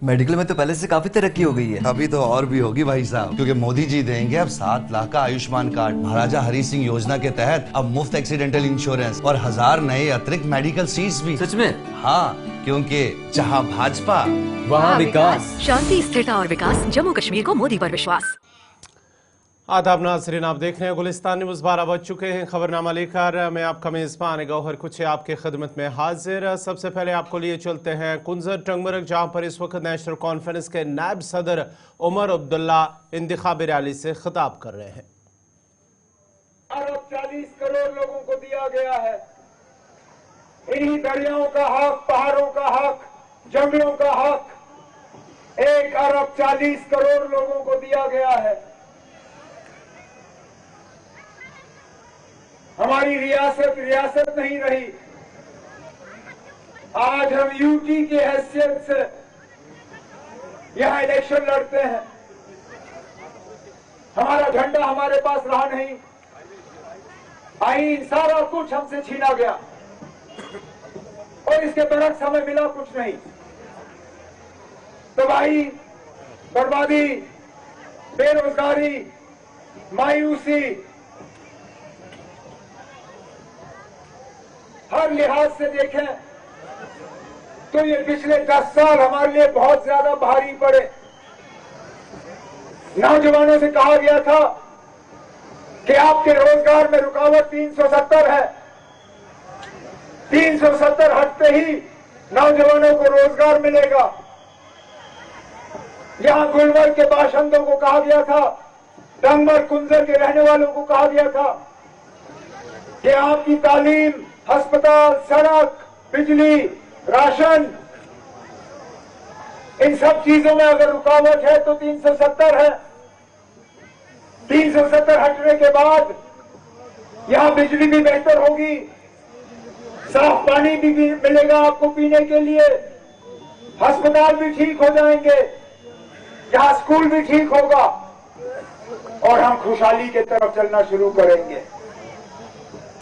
Medical में तो पहले से काफी तरक्की हो गई है। अभी तो और भी होगी भाई साहब, क्योंकि मोदी जी देंगे अब 7 लाख का आयुष्मान कार्ड। महाराजा हरि सिंह योजना के तहत अब मुफ्त एक्सीडेंटल इंश्योरेंस और 1000 नए अतिरिक्त मेडिकल सीट्स भी। सच में? हाँ, क्योंकि जहाँ भाजपा वहाँ विकास। शांति, स्थिरता और विकास, जम्मू कश्मीर को मोदी पर विश्वास। आदाब नाज़रीन, आप देख रहे हैं गुलिस्तान न्यूज़। 12 बज चुके हैं। खबरनामा लेकर मैं आपका मेज़बान गौहर कुछ आपके खिदमत में हाजिर। सबसे पहले आपको लिए चलते हैं कुंजर टंगमरग, जहां पर इस वक्त नेशनल कॉन्फ्रेंस के नायब सदर उमर अब्दुल्ला इंतखाबी रैली से खिताब कर रहे हैं। अरब 40 करोड़ लोगों को दिया गया है। इन्हीं दरियाओं का हक, पहाड़ों का हक, जंगलों का हक 1 अरब 40 करोड़ लोगों को दिया गया है। हमारी रियासत नहीं रही। आज हम यूटी की हैसियत से यहां इलेक्शन लड़ते हैं। हमारा झंडा हमारे पास रहा नहीं, आईन सारा कुछ हमसे छीना गया और इसके बरक्स हमें मिला कुछ नहीं। तबाही, बर्बादी, बेरोजगारी, मायूसी, हर लिहाज से देखें तो ये पिछले 10 साल हमारे लिए बहुत ज्यादा भारी पड़े। नौजवानों से कहा गया था कि आपके रोजगार में रुकावट 370 है। 370 हटते ही नौजवानों को रोजगार मिलेगा। यहां गुलमर्ग के बाशिंदों को कहा गया था, टंगमरग कुंजर के रहने वालों को कहा गया था कि आपकी तालीम, अस्पताल, सड़क, बिजली, राशन, इन सब चीजों में अगर रुकावट है तो 370 है। 370 हटने के बाद यहां बिजली भी बेहतर होगी, साफ पानी भी मिलेगा आपको पीने के लिए, अस्पताल भी ठीक हो जाएंगे, यहां स्कूल भी ठीक होगा और हम खुशहाली की तरफ चलना शुरू करेंगे।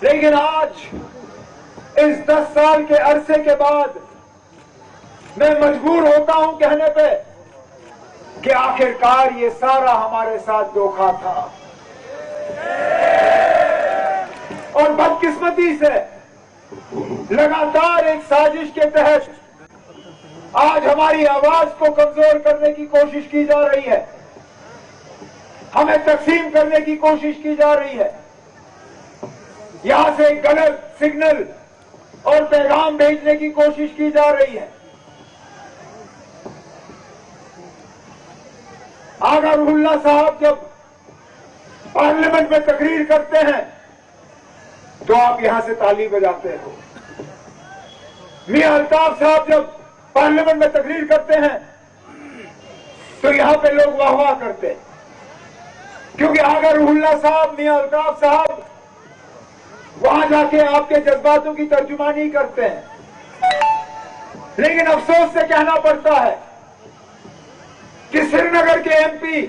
लेकिन आज इस 10 साल के अरसे के बाद मैं मजबूर होता हूं कहने पे कि आखिरकार ये सारा हमारे साथ धोखा था। और बदकिस्मती से लगातार एक साजिश के तहत आज हमारी आवाज को कमजोर करने की कोशिश की जा रही है, हमें तकसीम करने की कोशिश की जा रही है। यहां से गलत सिग्नल और पैगाम भेजने की कोशिश की जा रही है। आगा रुहुल्लाह साहब जब पार्लियामेंट में तकरीर करते हैं तो आप यहां से ताली बजाते हो। मियां अल्ताफ साहब जब पार्लियामेंट में तकरीर करते हैं तो यहां पे लोग वाह वाह करते हैं, क्योंकि आगा रुहुल्लाह साहब, मियां अल्ताफ साहब वहां जाके आपके जज्बातों की तर्जुमानी करते हैं। लेकिन अफसोस से कहना पड़ता है कि श्रीनगर के एमपी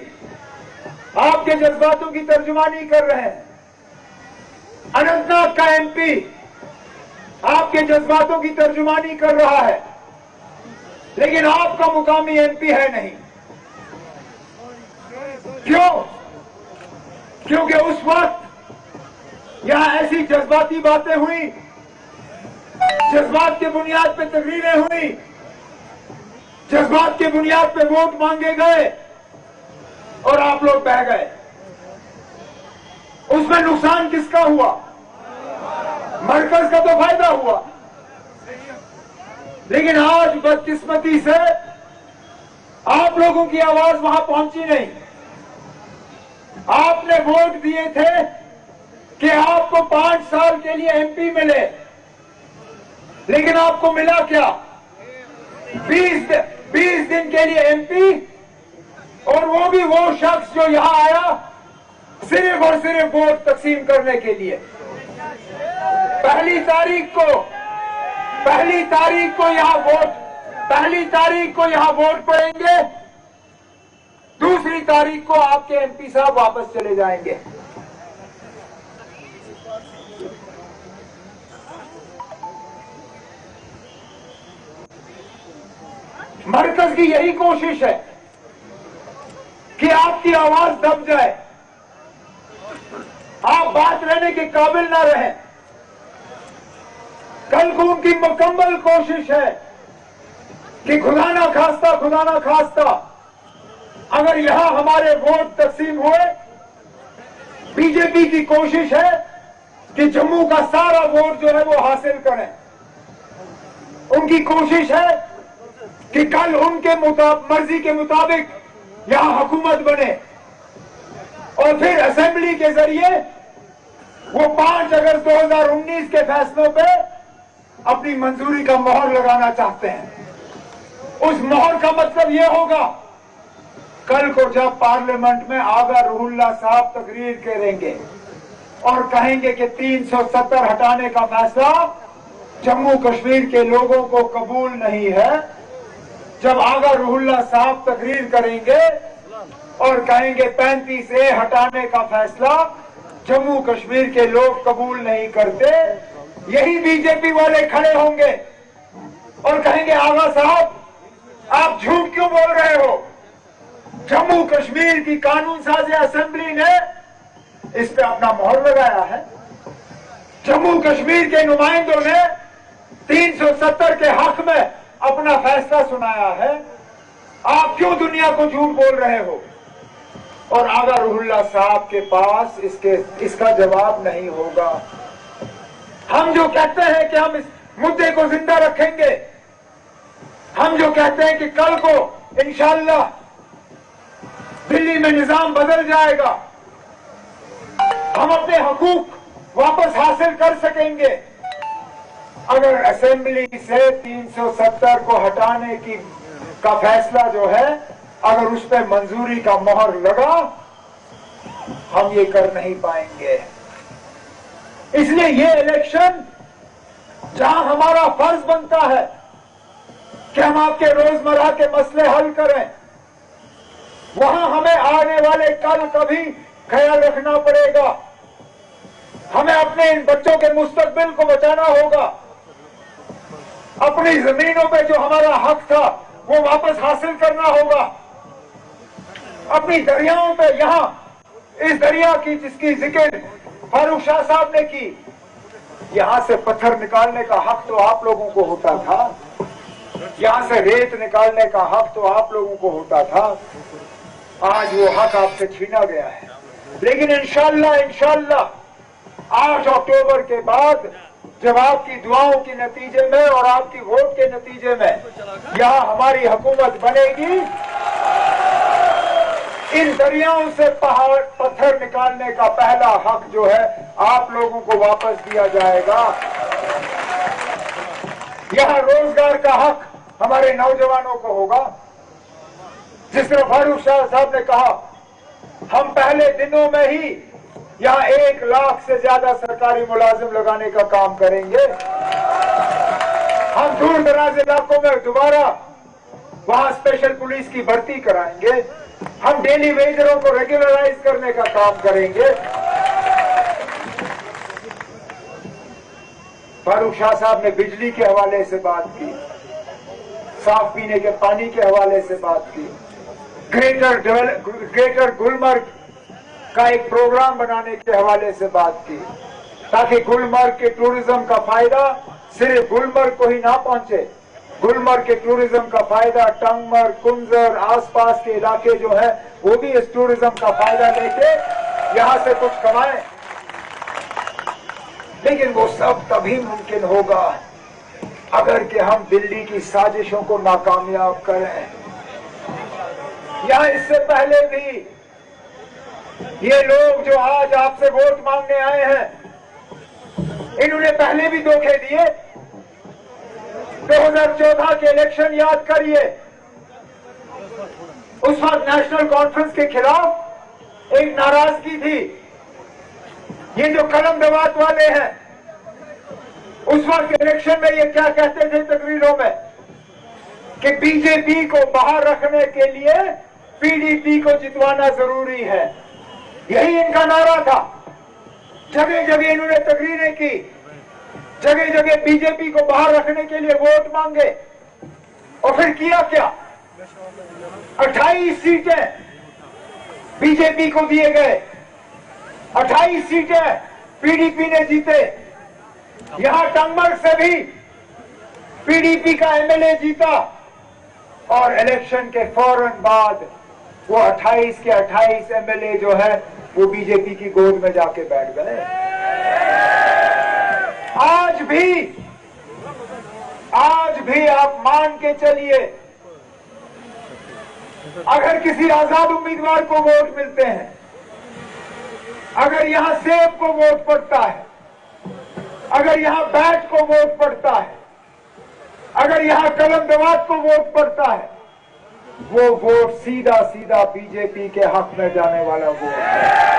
आपके जज्बातों की तर्जुमानी कर रहे हैं, अनंतनाग का एमपी आपके जज्बातों की तर्जुमानी कर रहा है, लेकिन आपका मुकामी एमपी है नहीं। क्यों? क्योंकि उस वक्त यहां ऐसी जज्बाती बातें हुई, जज्बात के बुनियाद पे तकरीरें हुई, जज्बात के बुनियाद पे वोट मांगे गए और आप लोग बह गए। उसमें नुकसान किसका हुआ? मरकज का तो फायदा हुआ, लेकिन आज बदकिस्मती से आप लोगों की आवाज वहां पहुंची नहीं। आपने वोट दिए थे कि आपको 5 साल के लिए एमपी मिले, लेकिन आपको मिला क्या? 20 दिन के लिए एमपी, और वो भी वो शख्स जो यहां आया सिर्फ और सिर्फ वोट तकसीम करने के लिए। पहली तारीख को यहां वोट पड़ेंगे, दूसरी तारीख को आपके एमपी साहब वापस चले जाएंगे। मरकज की यही कोशिश है कि आपकी आवाज दब जाए, आप बात लेने के काबिल ना रहें। कल को उनकी मुकम्मल कोशिश है कि खुदा ना खास्ता अगर यहां हमारे वोट तकसीम हुए, बीजेपी की कोशिश है कि जम्मू का सारा वोट जो है वो हासिल करें। उनकी कोशिश है कि कल उनके मर्जी के मुताबिक यहां हुकूमत बने और फिर असेंबली के जरिए वो 5 अगस्त 2019 के फैसलों पे अपनी मंजूरी का मोहर लगाना चाहते हैं। उस मोहर का मतलब यह होगा, कल को जब पार्लियामेंट में आगा रूहुल्लाह साहब तकरीर करेंगे और कहेंगे कि 370 हटाने का फैसला जम्मू कश्मीर के लोगों को कबूल नहीं है, जब आगा रूहुल्लाह साहब तकरीर करेंगे और कहेंगे 35A हटाने का फैसला जम्मू कश्मीर के लोग कबूल नहीं करते, यही बीजेपी वाले खड़े होंगे और कहेंगे आगा साहब आप झूठ क्यों बोल रहे हो, जम्मू कश्मीर की कानून साज़ असेंबली ने इस पे अपना मोहर लगाया है, जम्मू कश्मीर के नुमाइंदों ने 370 के हक में अपना फैसला सुनाया है, आप क्यों दुनिया को झूठ बोल रहे हो। और आगा रूहुल्लाह साहब के पास इसका जवाब नहीं होगा। हम जो कहते हैं कि हम इस मुद्दे को जिंदा रखेंगे, हम जो कहते हैं कि कल को इंशाअल्लाह दिल्ली में निजाम बदल जाएगा, हम अपने हकूक वापस हासिल कर सकेंगे, अगर असेंबली से 370 को हटाने का फैसला जो है अगर उस पर मंजूरी का मोहर लगा, हम ये कर नहीं पाएंगे। इसलिए ये इलेक्शन जहां हमारा फर्ज बनता है कि हम आपके रोजमर्रा के मसले हल करें, वहां हमें आने वाले कल का भी ख्याल रखना पड़ेगा। हमें अपने इन बच्चों के मुस्तकबिल को बचाना होगा, अपनी जमीनों पे जो हमारा हक था वो वापस हासिल करना होगा, अपनी दरियाओं पे, यहां इस दरिया की जिसकी जिक्र फारूक शाह साहब ने की, यहां से पत्थर निकालने का हक तो आप लोगों को होता था, यहां से रेत निकालने का हक तो आप लोगों को होता था, आज वो हक आपसे छीना गया है। लेकिन इंशाअल्लाह 8 अक्टूबर के बाद जब आपकी दुआओं के नतीजे में और आपकी वोट के नतीजे में यहां हमारी हुकूमत बनेगी, इन दरियाओं से पत्थर निकालने का पहला हक जो है आप लोगों को वापस दिया जाएगा। यहां रोजगार का हक हमारे नौजवानों को होगा। जिस तरह फारूक शाह साहब ने कहा, हम पहले दिनों में ही यहां 1 लाख से ज्यादा सरकारी मुलाजिम लगाने का काम करेंगे। हम दूर दराज इलाकों में दोबारा वहां स्पेशल पुलिस की भर्ती कराएंगे, हम डेली वेजरों को रेगुलराइज करने का काम करेंगे। फारूक शाह साहब ने बिजली के हवाले से बात की, साफ पीने के पानी के हवाले से बात की, ग्रेटर गुलमर्ग का एक प्रोग्राम बनाने के हवाले से बात की, ताकि गुलमर्ग के टूरिज्म का फायदा सिर्फ गुलमर्ग को ही ना पहुंचे, गुलमर्ग के टूरिज्म का फायदा टंगमर्ग, कुंजर, आसपास के इलाके जो है वो भी इस टूरिज्म का फायदा लेके यहां से कुछ कमाएं। लेकिन वो सब तभी मुमकिन होगा अगर कि हम दिल्ली की साजिशों को नाकामयाब करें। या इससे पहले भी ये लोग जो आज आपसे वोट मांगने आए हैं, इन्होंने पहले भी धोखे दिए। 2014 के इलेक्शन याद करिए, उस वक्त नेशनल कॉन्फ्रेंस के खिलाफ एक नाराजगी थी। ये जो कलम दवात वाले हैं, उस वक्त इलेक्शन में ये क्या कहते थे तकरीरों में कि बीजेपी को बाहर रखने के लिए पीडीपी को जितवाना जरूरी है। यही इनका नारा था। जगह जगह इन्होंने तकरीरें की, जगह जगह बीजेपी को बाहर रखने के लिए वोट मांगे। और फिर किया क्या? 28 सीटें बीजेपी को दिए गए, 28 सीटें पीडीपी ने जीते। यहां टंगमर्ग से भी पीडीपी का एमएलए जीता और इलेक्शन के फौरन बाद वो 28 के 28 एमएलए जो है वो बीजेपी की गोद में जाके बैठ गए। आज भी आप मान के चलिए, अगर किसी आजाद उम्मीदवार को वोट मिलते हैं, अगर यहां सेब को वोट पड़ता है, अगर यहां बैट को वोट पड़ता है, अगर यहां कलम दवात को वोट पड़ता है, वो वोट सीधा सीधा बीजेपी के हक में जाने वाला वोट है।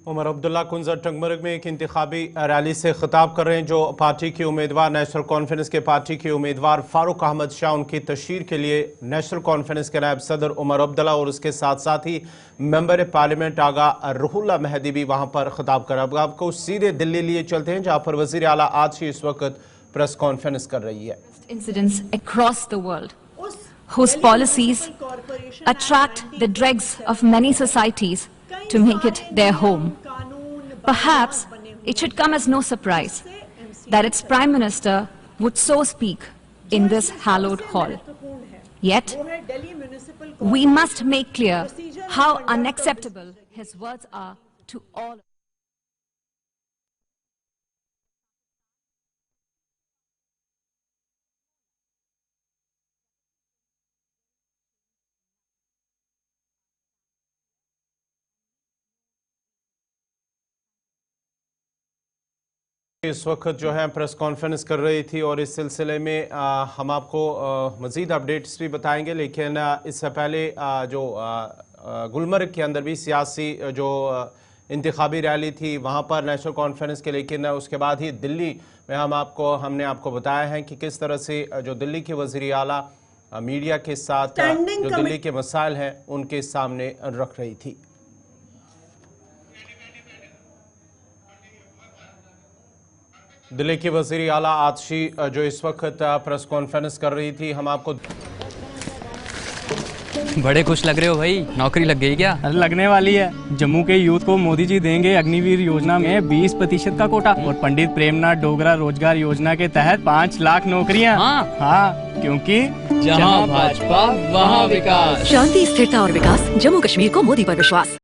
उमर अब्दुल्ला कुंजर टंगमर्ग में एक इंतखाबी रैली से खिताब कर रहे हैं। जो पार्टी के उम्मीदवार, नेशनल कॉन्फ्रेंस के पार्टी के उम्मीदवार फारूक अहमद शाह, उनकी तशहीर के लिए नेशनल कॉन्फ्रेंस के नायब सदर उमर अब्दुल्ला और उसके साथ साथ ही मेंबर पार्लियामेंट आगा रुहुल्ला मेहदी भी वहां पर खिताब कर। अब आपको सीधे दिल्ली लिए चलते हैं, जहां पर वजीर आला आज ही इस वक्त प्रेस कॉन्फ्रेंस कर रही है। Incidents across the world, whose policies attract the dregs of many societies to make it their home. Perhaps it should come as no surprise that its Prime Minister would so speak in this hallowed hall. Yet, we must make clear how unacceptable his words are to all. इस वक्त जो है press conference कर रही थी और इस सिलसिले में हम आपको मज़ीद अपडेट्स भी बताएंगे, लेकिन इससे पहले जो गुलमर्ग के अंदर भी सियासी जो इंतखाबी रैली थी वहाँ पर नेशनल कॉन्फ्रेंस के, लेकिन उसके बाद ही दिल्ली में हमने आपको बताया है कि किस तरह से जो दिल्ली के वज़ीर आला मीडिया के साथ जो दिल्ली के मसाइल हैं उनके सामने रख रही थी। दिल्ली की वज़ीर आला आतिशी जो इस वक्त प्रेस कॉन्फ्रेंस कर रही थी, हम आपको बड़े खुश लग रहे हो भाई, नौकरी लग गई क्या? अरे लगने वाली है। जम्मू के यूथ को मोदी जी देंगे अग्निवीर योजना में 20% का कोटा और पंडित प्रेमनाथ डोगरा रोजगार योजना के तहत 5 लाख नौकरियां। हाँ, क्योंकि जहाँ भाजपा वहाँ विकास। शांति, स्थिरता और विकास, जम्मू कश्मीर को मोदी पर विश्वास।